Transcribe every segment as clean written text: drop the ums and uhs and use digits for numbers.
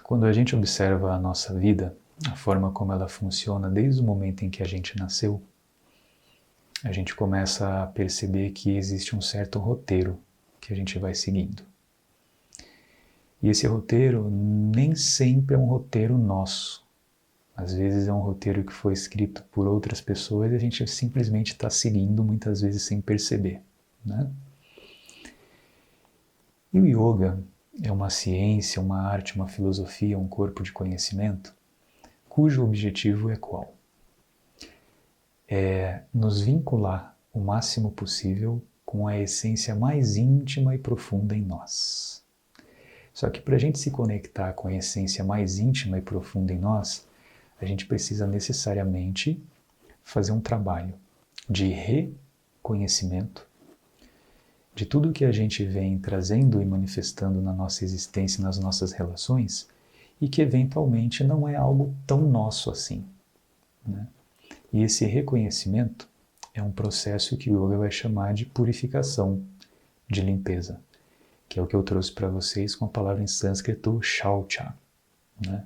Quando a gente observa a nossa vida, a forma como ela funciona desde o momento em que a gente nasceu, a gente começa a perceber que existe um certo roteiro que a gente vai seguindo. E esse roteiro nem sempre é um roteiro nosso. Às vezes é um roteiro que foi escrito por outras pessoas e a gente simplesmente está seguindo, muitas vezes sem perceber, né? E o yoga é uma ciência, uma arte, uma filosofia, um corpo de conhecimento, cujo objetivo é qual? É nos vincular o máximo possível com a essência mais íntima e profunda em nós. Só que para a gente se conectar com a essência mais íntima e profunda em nós, a gente precisa necessariamente fazer um trabalho de reconhecimento de tudo que a gente vem trazendo e manifestando na nossa existência, nas nossas relações, e que eventualmente não é algo tão nosso assim, né? E esse reconhecimento é um processo que o yoga vai chamar de purificação, de limpeza, que é o que eu trouxe para vocês com a palavra em sânscrito shaucha, né?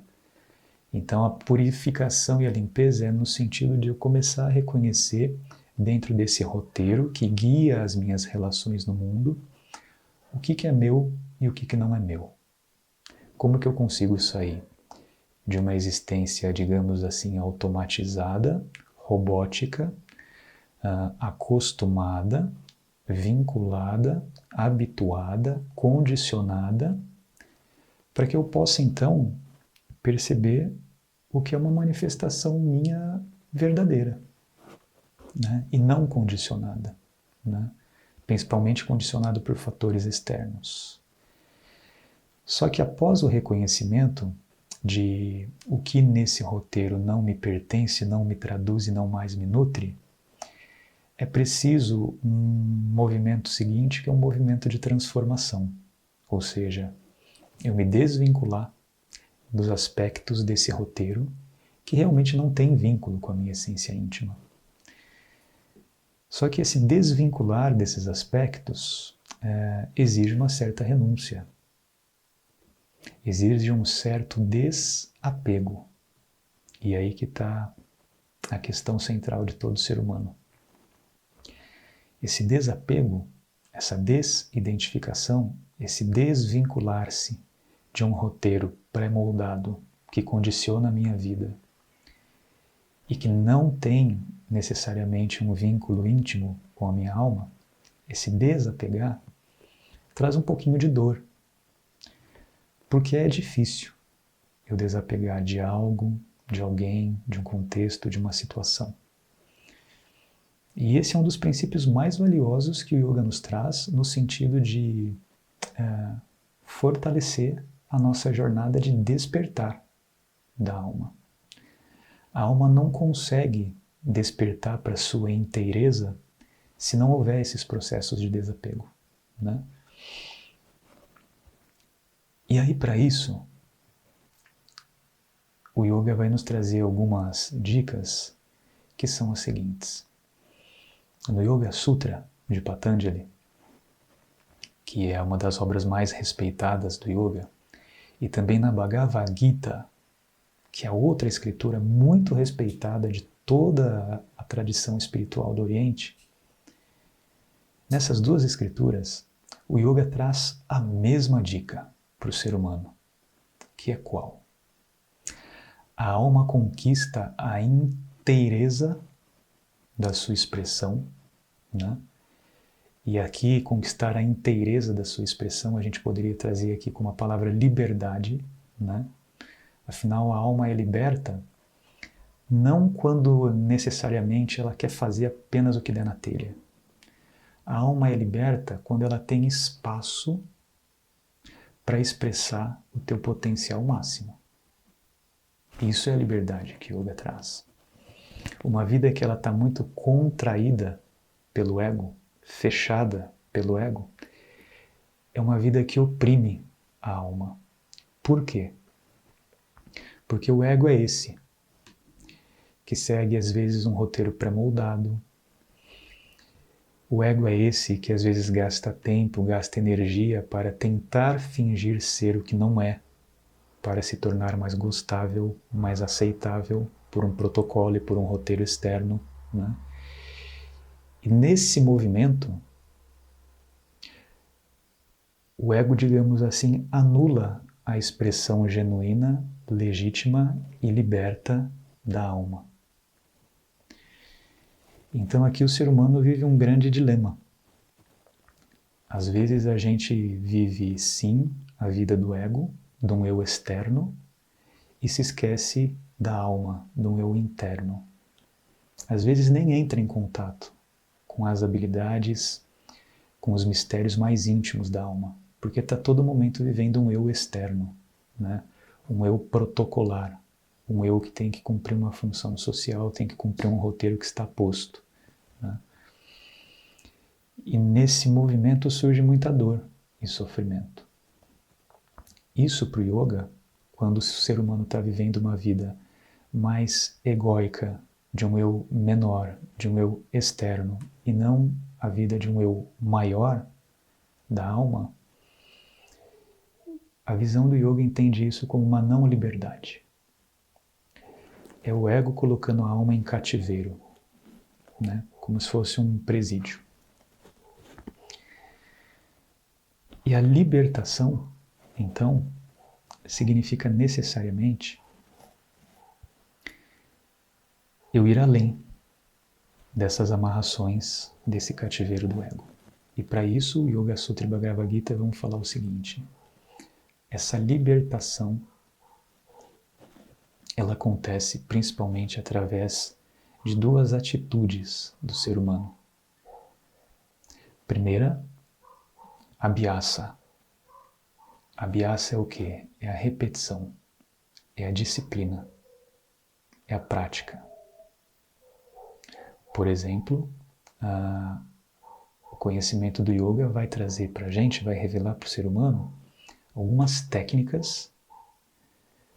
Então a purificação e a limpeza é no sentido de eu começar a reconhecer dentro desse roteiro que guia as minhas relações no mundo, o que é meu e o que não é meu. Como que eu consigo sair de uma existência, digamos assim, automatizada, robótica, acostumada, vinculada, habituada, condicionada, para que eu possa então perceber o que é uma manifestação minha verdadeira, né? E não condicionada, né? Principalmente condicionado por fatores externos. Só que após o reconhecimento de o que nesse roteiro não me pertence, não me traduz e não mais me nutre, é preciso um movimento seguinte, que é um movimento de transformação. Ou seja, eu me desvincular dos aspectos desse roteiro que realmente não tem vínculo com a minha essência íntima. Só que esse desvincular desses aspectos exige uma certa renúncia, exige um certo desapego. E aí que está a questão central de todo ser humano. Esse desapego, essa desidentificação, esse desvincular-se de um roteiro pré-moldado que condiciona a minha vida e que não tem necessariamente um vínculo íntimo com a minha alma, esse desapegar traz um pouquinho de dor. Porque é difícil eu desapegar de algo, de alguém, de um contexto, de uma situação. E esse é um dos princípios mais valiosos que o yoga nos traz no sentido de fortalecer a nossa jornada de despertar da alma. A alma não consegue despertar para sua inteireza se não houver esses processos de desapego, né? E aí, para isso, o yoga vai nos trazer algumas dicas que são as seguintes. No Yoga Sutra de Patanjali, que é uma das obras mais respeitadas do yoga, e também na Bhagavad Gita, que é outra escritura muito respeitada de toda a tradição espiritual do Oriente, nessas duas escrituras, o yoga traz a mesma dica para o ser humano, que é qual? A alma conquista a inteireza da sua expressão, né? E aqui, conquistar a inteireza da sua expressão, a gente poderia trazer aqui como a palavra liberdade, né? Afinal, a alma é liberta não quando necessariamente ela quer fazer apenas o que der na telha. A alma é liberta quando ela tem espaço para expressar o teu potencial máximo. Isso é a liberdade que o yoga traz. Uma vida que ela está muito contraída pelo ego, fechada pelo ego, é uma vida que oprime a alma. Por quê? Porque o ego é esse, que segue às vezes um roteiro pré-moldado, O ego é esse que às vezes gasta tempo, gasta energia para tentar fingir ser o que não é, para se tornar mais gostável, mais aceitável por um protocolo e por um roteiro externo, né? E nesse movimento, o ego, digamos assim, anula a expressão genuína, legítima e liberta da alma. Então aqui o ser humano vive um grande dilema. Às vezes a gente vive, sim, a vida do ego, de um eu externo, e se esquece da alma, do eu interno. Às vezes nem entra em contato com as habilidades, com os mistérios mais íntimos da alma, porque está todo momento vivendo um eu externo, né? Um eu protocolar, um eu que tem que cumprir uma função social, tem que cumprir um roteiro que está posto, né? E nesse movimento surge muita dor e sofrimento. Isso para o yoga, quando o ser humano está vivendo uma vida mais egóica, de um eu menor, de um eu externo, e não a vida de um eu maior da alma, a visão do yoga entende isso como uma não liberdade. É o ego colocando a alma em cativeiro, né? Como se fosse um presídio. E a libertação, então, significa necessariamente eu ir além dessas amarrações, desse cativeiro do ego. E para isso, o Yoga Sutra e Bhagavad Gita vão falar o seguinte: essa libertação, ela acontece principalmente através de duas atitudes do ser humano. Primeira, abhyasa. Abhyasa é o quê? É a repetição, é a disciplina, é a prática. Por exemplo, o conhecimento do yoga vai trazer para a gente, vai revelar para o ser humano algumas técnicas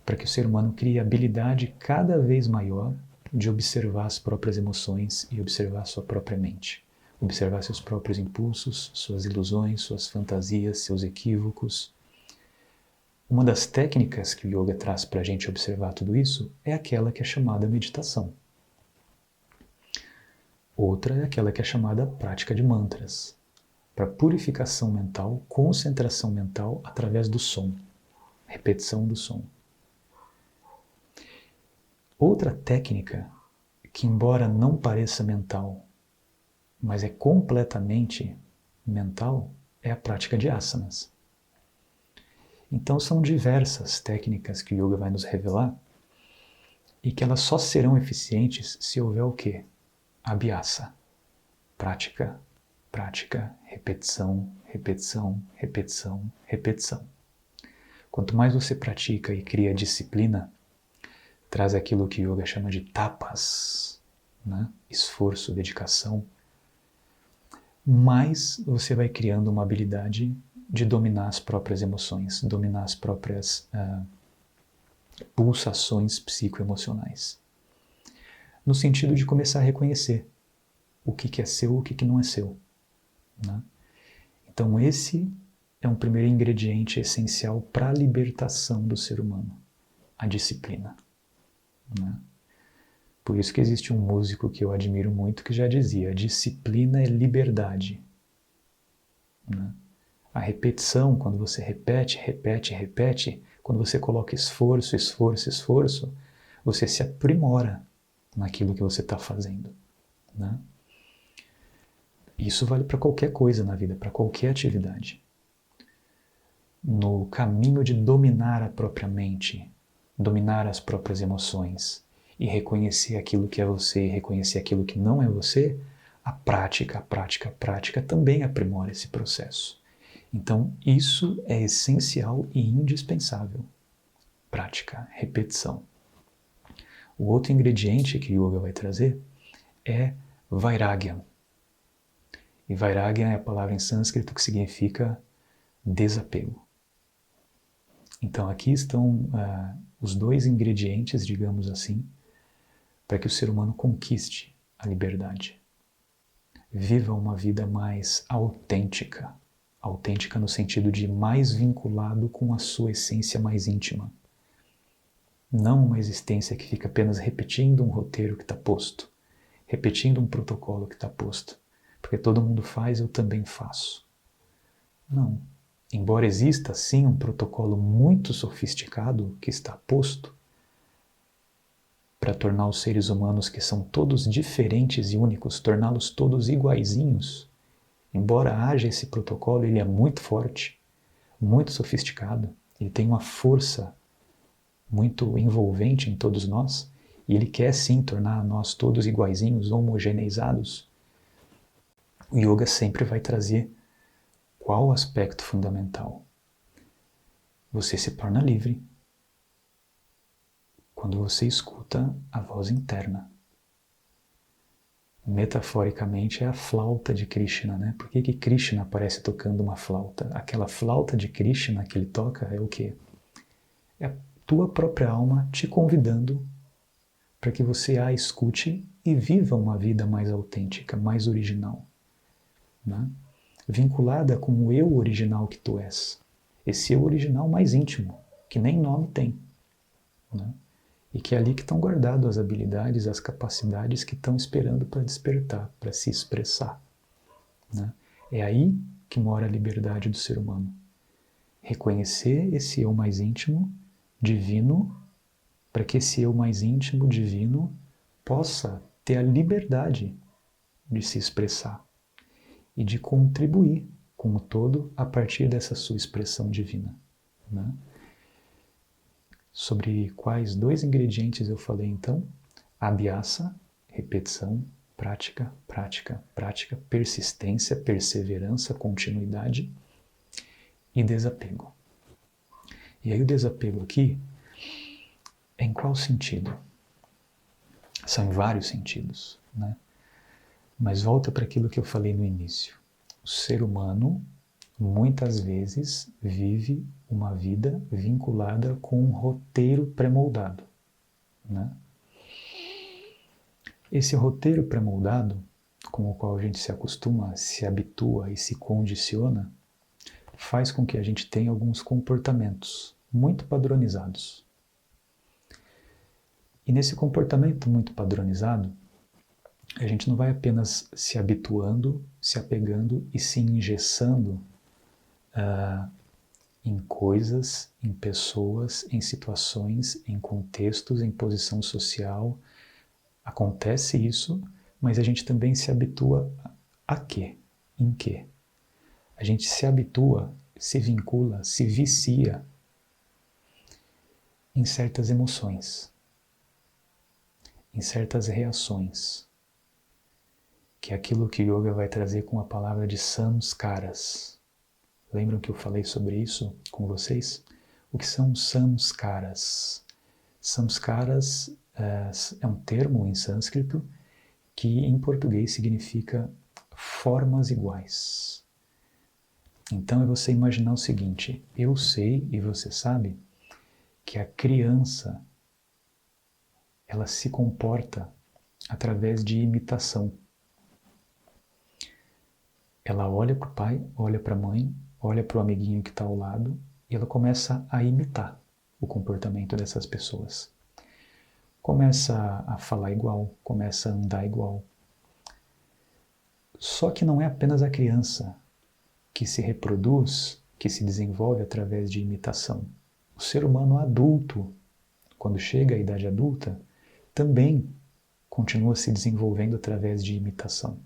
para que o ser humano crie habilidade cada vez maior de observar as próprias emoções e observar sua própria mente. Observar seus próprios impulsos, suas ilusões, suas fantasias, seus equívocos. Uma das técnicas que o yoga traz para a gente observar tudo isso é aquela que é chamada meditação. Outra é aquela que é chamada prática de mantras, para purificação mental, concentração mental através do som, repetição do som. Outra técnica que, embora não pareça mental, mas é completamente mental, é a prática de asanas. Então são diversas técnicas que o yoga vai nos revelar e que elas só serão eficientes se houver o quê? Abhyasa. Prática, prática, repetição, repetição, repetição, repetição. Quanto mais você pratica e cria disciplina, traz aquilo que o yoga chama de tapas, né? Esforço, dedicação, mais você vai criando uma habilidade de dominar as próprias emoções, dominar as próprias pulsações psicoemocionais. No sentido de começar a reconhecer o que é seu e o que não é seu, né? Então esse é um primeiro ingrediente essencial para a libertação do ser humano, a disciplina, né? Por isso que existe um músico que eu admiro muito que já dizia: disciplina é liberdade, né? A repetição, quando você repete, repete, repete, quando você coloca esforço, esforço, esforço, você se aprimora naquilo que você está fazendo, né? Isso vale para qualquer coisa na vida, para qualquer atividade. No caminho de dominar a própria mente, dominar as próprias emoções e reconhecer aquilo que é você e reconhecer aquilo que não é você, a prática, a prática, a prática também aprimora esse processo. Então, isso é essencial e indispensável. Prática, repetição. O outro ingrediente que o yoga vai trazer é vairagya. E vairagya é a palavra em sânscrito que significa desapego. Então, aqui estão os dois ingredientes, digamos assim, para que o ser humano conquiste a liberdade. Viva uma vida mais autêntica. Autêntica no sentido de mais vinculado com a sua essência mais íntima. Não uma existência que fica apenas repetindo um roteiro que está posto, repetindo um protocolo que está posto. Porque todo mundo faz, eu também faço. Não. Embora exista sim um protocolo muito sofisticado que está posto para tornar os seres humanos, que são todos diferentes e únicos, torná-los todos iguaizinhos, embora haja esse protocolo, ele é muito forte, muito sofisticado, ele tem uma força muito envolvente em todos nós, e ele quer sim tornar nós todos iguaizinhos, homogeneizados. O yoga sempre vai trazer qual o aspecto fundamental? Você se torna livre quando você escuta a voz interna. Metaforicamente é a flauta de Krishna, né? Por que Krishna aparece tocando uma flauta? Aquela flauta de Krishna que ele toca é o quê? É a tua própria alma te convidando para que você a escute e viva uma vida mais autêntica, mais original, né? Vinculada com o eu original que tu és. Esse eu original mais íntimo, que nem nome tem, né? E que é ali que estão guardadas as habilidades, as capacidades que estão esperando para despertar, para se expressar, né? É aí que mora a liberdade do ser humano. Reconhecer esse eu mais íntimo, divino, para que esse eu mais íntimo, divino, possa ter a liberdade de se expressar e de contribuir com o todo a partir dessa sua expressão divina, né? Sobre quais dois ingredientes eu falei então? Abhyasa, repetição, prática, prática, prática, persistência, perseverança, continuidade e desapego. E aí o desapego aqui, em qual sentido? São em vários sentidos, né? Mas volta para aquilo que eu falei no início. O ser humano, muitas vezes, vive uma vida vinculada com um roteiro pré-moldado, né? Esse roteiro pré-moldado, com o qual a gente se acostuma, se habitua e se condiciona, faz com que a gente tenha alguns comportamentos muito padronizados. E nesse comportamento muito padronizado, a gente não vai apenas se habituando, se apegando e se engessando em coisas, em pessoas, em situações, em contextos, em posição social. Acontece isso, mas a gente também se habitua a quê? Em quê? A gente se habitua, se vincula, se vicia em certas emoções, em certas reações, que é aquilo que o yoga vai trazer com a palavra de samskaras. Lembram que eu falei sobre isso com vocês? O que são samskaras? Samskaras é um termo em sânscrito que em português significa formas iguais. Então é você imaginar o seguinte: eu sei e você sabe que a criança ela se comporta através de imitação. Ela olha para o pai, olha para a mãe, olha para o amiguinho que está ao lado e ela começa a imitar o comportamento dessas pessoas. Começa a falar igual, começa a andar igual. Só que não é apenas a criança que se reproduz, que se desenvolve através de imitação. O ser humano adulto, quando chega à idade adulta, também continua se desenvolvendo através de imitação.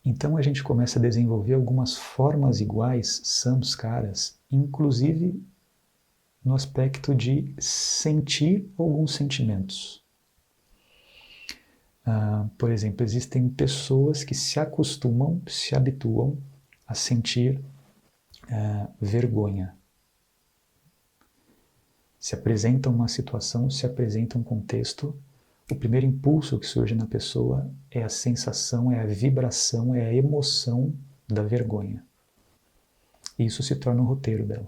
Então a gente começa a desenvolver algumas formas iguais, samskaras, inclusive no aspecto de sentir alguns sentimentos. Por exemplo, existem pessoas que se acostumam, se habituam a sentir vergonha. Se apresenta uma situação, se apresenta um contexto, o primeiro impulso que surge na pessoa é a sensação, é a vibração, é a emoção da vergonha. E isso se torna um roteiro dela.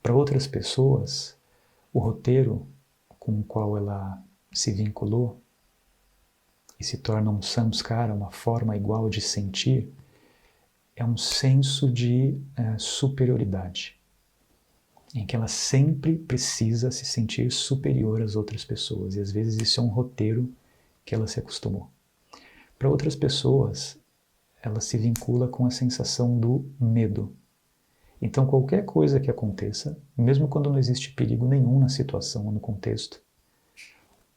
Para outras pessoas, o roteiro com o qual ela se vinculou e se torna um samskara, uma forma igual de sentir, é um senso de superioridade, em que ela sempre precisa se sentir superior às outras pessoas, e às vezes isso é um roteiro que ela se acostumou. Para outras pessoas, ela se vincula com a sensação do medo. Então qualquer coisa que aconteça, mesmo quando não existe perigo nenhum na situação ou no contexto,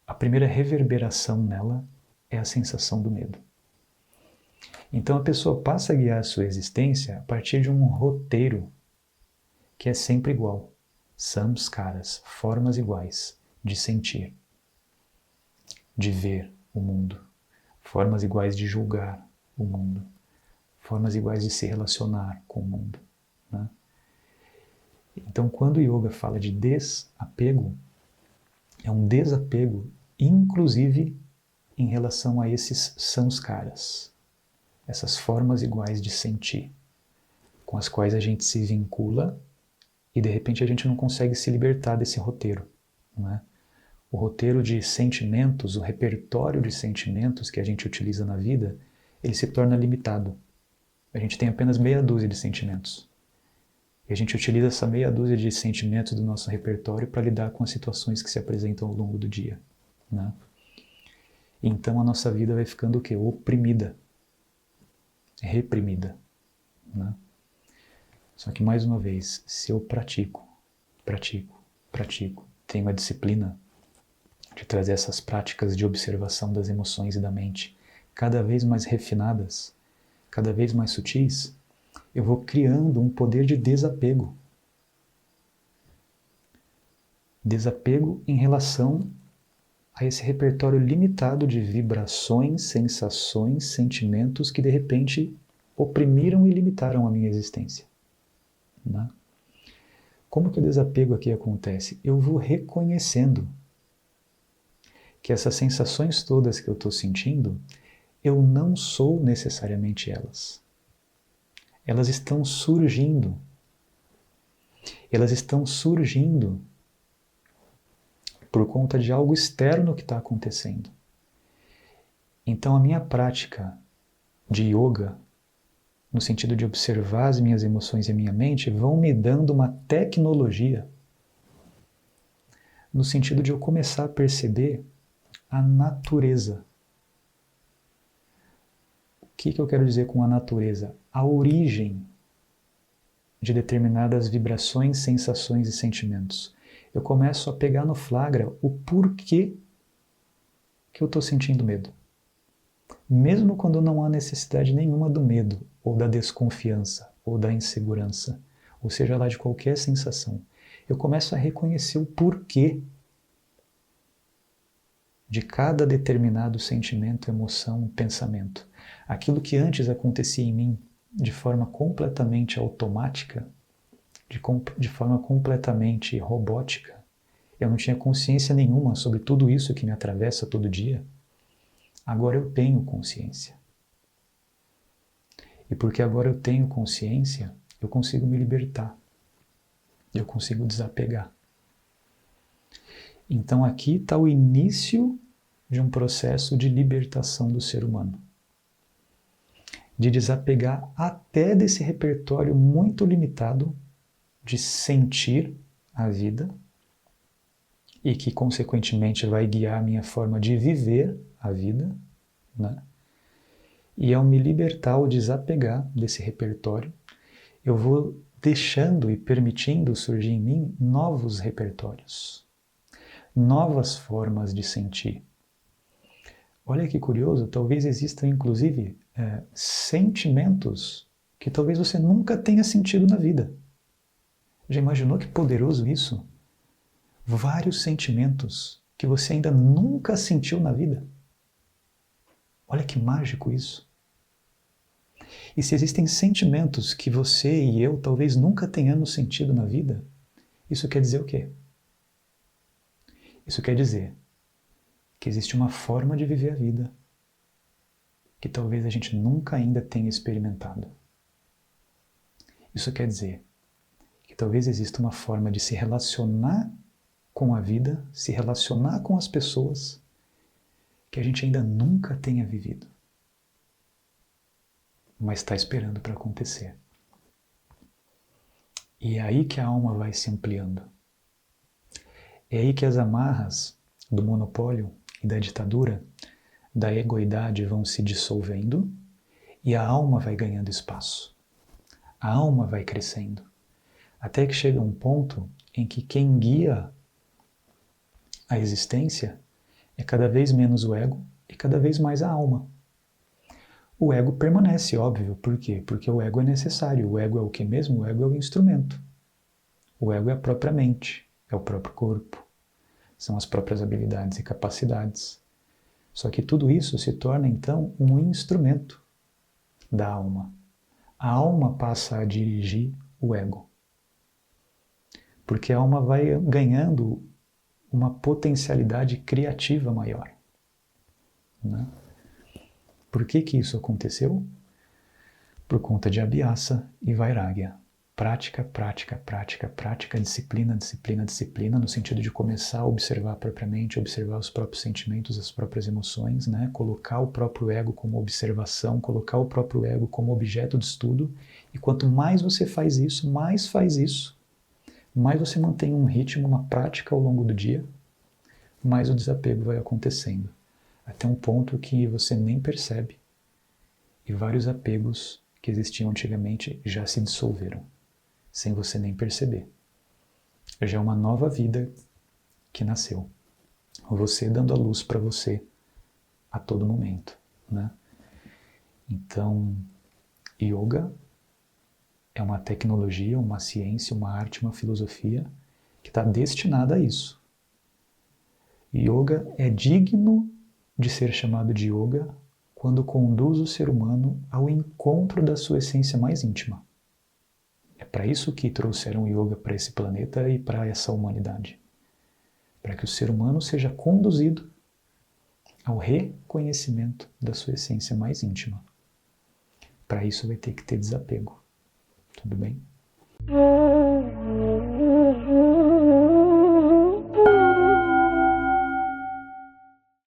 a primeira reverberação nela é a sensação do medo. Então a pessoa passa a guiar a sua existência a partir de um roteiro que é sempre igual. Samskaras, formas iguais de sentir, de ver o mundo, formas iguais de julgar o mundo, formas iguais de se relacionar com o mundo, né? Então, quando o yoga fala de desapego, é um desapego, inclusive, em relação a esses samskaras, essas formas iguais de sentir, com as quais a gente se vincula e, de repente, a gente não consegue se libertar desse roteiro, né? O roteiro de sentimentos, o repertório de sentimentos que a gente utiliza na vida, ele se torna limitado. A gente tem apenas meia dúzia de sentimentos. E a gente utiliza essa meia dúzia de sentimentos do nosso repertório para lidar com as situações que se apresentam ao longo do dia, né? Então a nossa vida vai ficando o quê? Oprimida, reprimida, né? Só que, mais uma vez, se eu pratico, tenho a disciplina de trazer essas práticas de observação das emoções e da mente cada vez mais refinadas, cada vez mais sutis, eu vou criando um poder de desapego. Desapego em relação a esse repertório limitado de vibrações, sensações, sentimentos que de repente oprimiram e limitaram a minha existência, né? Como que o desapego aqui acontece? Eu vou reconhecendo que essas sensações todas que eu estou sentindo, eu não sou necessariamente elas. Elas estão surgindo. Elas estão surgindo por conta de algo externo que está acontecendo. Então a minha prática de yoga, no sentido de observar as minhas emoções e a minha mente, vão me dando uma tecnologia no sentido de eu começar a perceber a natureza. O que eu quero dizer com a natureza? A origem de determinadas vibrações, sensações e sentimentos. Eu começo a pegar no flagra o porquê que eu estou sentindo medo. Mesmo quando não há necessidade nenhuma do medo, ou da desconfiança, ou da insegurança, ou seja lá de qualquer sensação, eu começo a reconhecer o porquê de cada determinado sentimento, emoção, pensamento. Aquilo que antes acontecia em mim de forma completamente automática, de forma completamente robótica, eu não tinha consciência nenhuma sobre tudo isso que me atravessa todo dia. Agora eu tenho consciência. E porque agora eu tenho consciência, eu consigo me libertar. Eu consigo desapegar. Então aqui está o início de um processo de libertação do ser humano. De desapegar até desse repertório muito limitado de sentir a vida e que, consequentemente, vai guiar a minha forma de viver a vida, né? E ao me libertar, ao desapegar desse repertório, eu vou deixando e permitindo surgir em mim novos repertórios, novas formas de sentir. Olha que curioso, talvez existam inclusive sentimentos que talvez você nunca tenha sentido na vida. Já imaginou que poderoso isso? Vários sentimentos que você ainda nunca sentiu na vida. Olha que mágico isso. E se existem sentimentos que você e eu talvez nunca tenhamos sentido na vida, isso quer dizer o quê? Isso quer dizer que existe uma forma de viver a vida que talvez a gente nunca ainda tenha experimentado. Isso quer dizer que talvez exista uma forma de se relacionar com a vida, se relacionar com as pessoas, que a gente ainda nunca tenha vivido, mas está esperando para acontecer. E é aí que a alma vai se ampliando. É aí que as amarras do monopólio e da ditadura, da egoidade vão se dissolvendo e a alma vai ganhando espaço. A alma vai crescendo. Até que chega um ponto em que quem guia a existência é cada vez menos o ego e cada vez mais a alma. O ego permanece, óbvio. Por quê? Porque o ego é necessário. O ego é o que mesmo? O ego é o instrumento. O ego é a própria mente, é o próprio corpo. São as próprias habilidades e capacidades. Só que tudo isso se torna, então, um instrumento da alma. A alma passa a dirigir o ego. Porque a alma vai ganhando uma potencialidade criativa maior. Né? Por que isso aconteceu? Por conta de Abhyasa e Vairagya. Prática, prática, prática, prática, disciplina, disciplina, disciplina, no sentido de começar a observar propriamente, observar os próprios sentimentos, as próprias emoções, né? Colocar o próprio ego como observação, colocar o próprio ego como objeto de estudo. E quanto mais você faz isso, mais você mantém um ritmo, uma prática ao longo do dia, mais o desapego vai acontecendo. Até um ponto que você nem percebe. E vários apegos que existiam antigamente já se dissolveram, sem você nem perceber. Já é uma nova vida que nasceu. Você dando a luz para você a todo momento. Né? Então, yoga é uma tecnologia, uma ciência, uma arte, uma filosofia que está destinada a isso. Yoga é digno de ser chamado de yoga quando conduz o ser humano ao encontro da sua essência mais íntima. É para isso que trouxeram o yoga para esse planeta e para essa humanidade. Para que o ser humano seja conduzido ao reconhecimento da sua essência mais íntima. Para isso vai ter que ter desapego. Tudo bem?